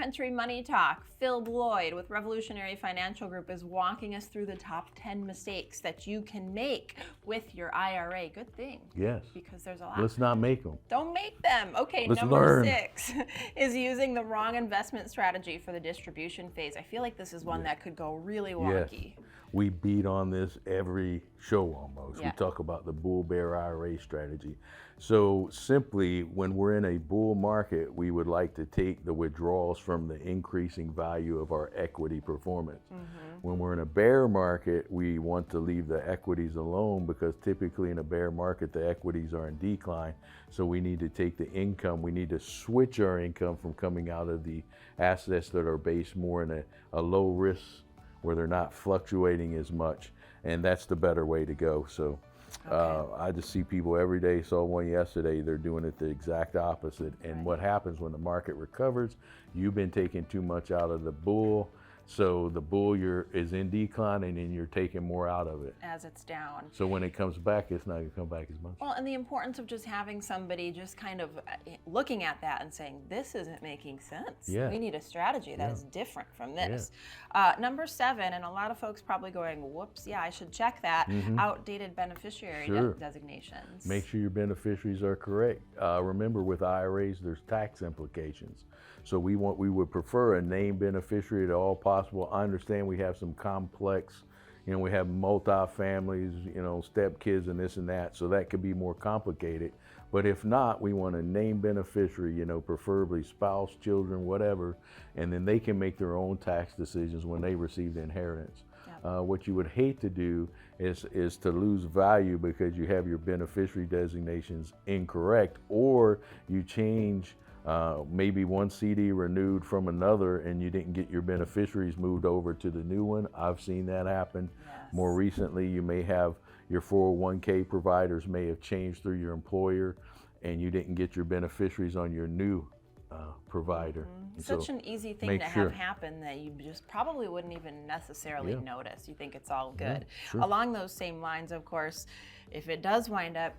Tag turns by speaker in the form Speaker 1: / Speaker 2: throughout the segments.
Speaker 1: Lowcountry Money Talk. Phil Bloyd with Revolutionary Financial Group is walking us through the top 10 mistakes that you can make with your IRA. Good thing.
Speaker 2: Yes.
Speaker 1: Because there's a lot.
Speaker 2: Let's not make them.
Speaker 1: Don't make them. Okay,
Speaker 2: Let's
Speaker 1: number
Speaker 2: learn.
Speaker 1: 6 is using the wrong investment strategy for the distribution phase. I feel like this is one that could go really wonky.
Speaker 2: Yes. We beat on this every show almost.
Speaker 1: Yeah.
Speaker 2: We talk about the bull bear IRA strategy. So simply, when we're in a bull market, we would like to take the withdrawals from the increasing value of our equity performance. When we're in a bear market, we want to leave the equities alone because typically in a bear market, the equities are in decline. So we need to take the income, we need to switch our income from coming out of the assets that are based more in a low risk where they're not fluctuating as much. And that's the better way to go. So. I just see people every day, saw one yesterday, they're doing it the exact opposite. And what happens when the market recovers, you've been taking too much out of the bull. So the bull is in decline and then you're taking more out of it.
Speaker 1: As it's down.
Speaker 2: So when it comes back, it's not going to come back as much.
Speaker 1: Well, and the importance of just having somebody just kind of looking at that and saying, this isn't making sense.
Speaker 2: Yeah.
Speaker 1: We need a strategy that is different from this. Number 7, and a lot of folks probably going, whoops, yeah, I should check that, outdated beneficiary designations.
Speaker 2: Make sure your beneficiaries are correct. Remember, with IRAs, there's tax implications. So we would prefer a named beneficiary at all possible. I understand we have some complex, we have multi-families, stepkids and this and that, so that could be more complicated. But if not, we want a named beneficiary, preferably spouse, children, whatever, and then they can make their own tax decisions when they receive the inheritance. What you would hate to do is to lose value because you have your beneficiary designations incorrect, or you change maybe one CD renewed from another and you didn't get your beneficiaries moved over to the new one. I've seen that happen. More recently, you may have your 401k providers may have changed through your employer and you didn't get your beneficiaries on your new provider.
Speaker 1: Such an easy thing to have happen that you just probably wouldn't even necessarily notice. You think it's all good. Along those same lines, of course, if it does wind up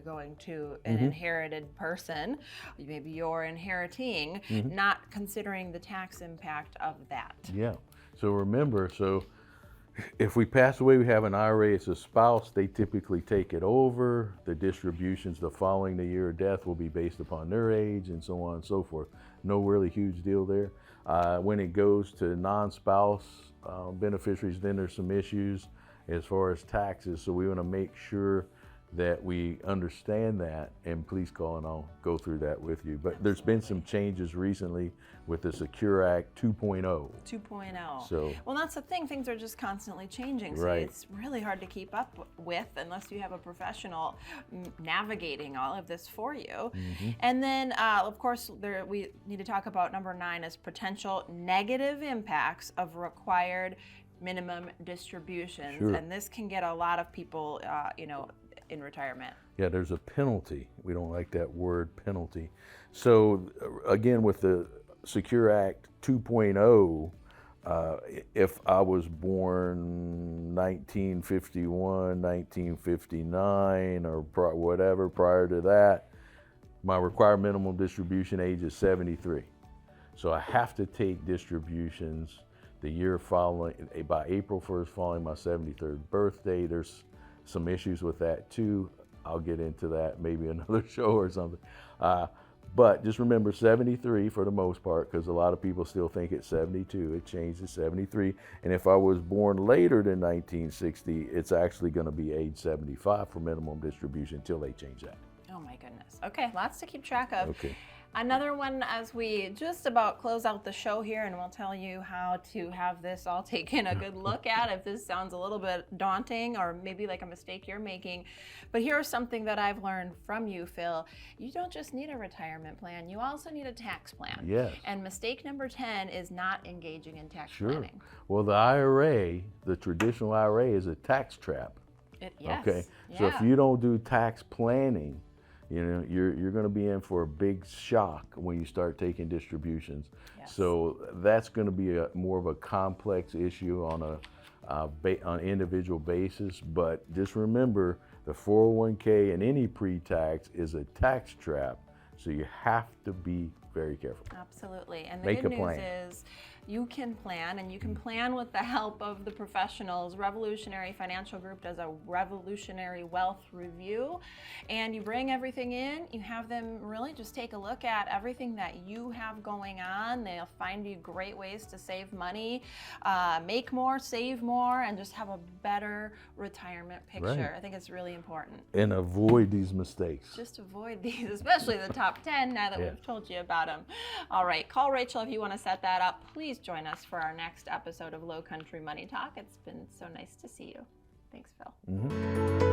Speaker 1: going to an inherited person, maybe you're inheriting, not considering the tax impact of that.
Speaker 2: Yeah. So remember, if we pass away, we have an IRA as a spouse, they typically take it over. The distributions the following the year of death will be based upon their age and so on and so forth. No really huge deal there. When it goes to non-spouse beneficiaries, then there's some issues as far as taxes. So we want to make sure that we understand that, and please call and I'll go through that with you. But there's been some changes recently with the Secure Act 2.0.
Speaker 1: 2.0.
Speaker 2: So,
Speaker 1: well, that's the thing. Things are just constantly changing. So it's really hard to keep up with unless you have a professional navigating all of this for you. And then, of course, we need to talk about number 9 is potential negative impacts of required minimum distributions. And this can get a lot of people, in retirement.
Speaker 2: Yeah, there's a penalty. We don't like that word, penalty. So again, with the Secure Act 2.0, if I was born 1951, 1959, or whatever prior to that, my required minimum distribution age is 73. So I have to take distributions the year following, by April 1st following my 73rd birthday. There's some issues with that too. I'll get into that maybe another show or something. But just remember 73 for the most part, because a lot of people still think it's 72. It changed to 73. And if I was born later than 1960, it's actually going to be age 75 for minimum distribution until they change that.
Speaker 1: Oh my goodness. Okay, lots to keep track of.
Speaker 2: Okay.
Speaker 1: Another one as we just about close out the show here, and we'll tell you how to have this all taken a good look at if this sounds a little bit daunting or maybe like a mistake you're making. But here's something that I've learned from you, Phil. You don't just need a retirement plan, you also need a tax plan.
Speaker 2: Yes.
Speaker 1: And mistake number 10 is not engaging in tax planning.
Speaker 2: Well, the IRA, the traditional IRA, is a tax trap.
Speaker 1: Yes.
Speaker 2: Okay. So if you don't do tax planning, you're going to be in for a big shock when you start taking distributions. So that's going to be more of a complex issue on an individual basis. But just remember, the 401k and any pre-tax is a tax trap. So you have to be very careful.
Speaker 1: Absolutely. And the
Speaker 2: Make
Speaker 1: good
Speaker 2: a
Speaker 1: news
Speaker 2: plan.
Speaker 1: is you can plan, and you can plan with the help of the professionals. Revolutionary Financial Group does a revolutionary wealth review, and you bring everything in. You have them really just take a look at everything that you have going on. They'll find you great ways to save money, make more, save more, and just have a better retirement picture.
Speaker 2: Right.
Speaker 1: I think it's really important.
Speaker 2: And avoid these mistakes.
Speaker 1: Just avoid these, especially the top 10 now that we've told you about them. All right, call Rachel if you want to set that up. Please join us for our next episode of Lowcountry Money Talk. It's been so nice to see you. Thanks, Phil.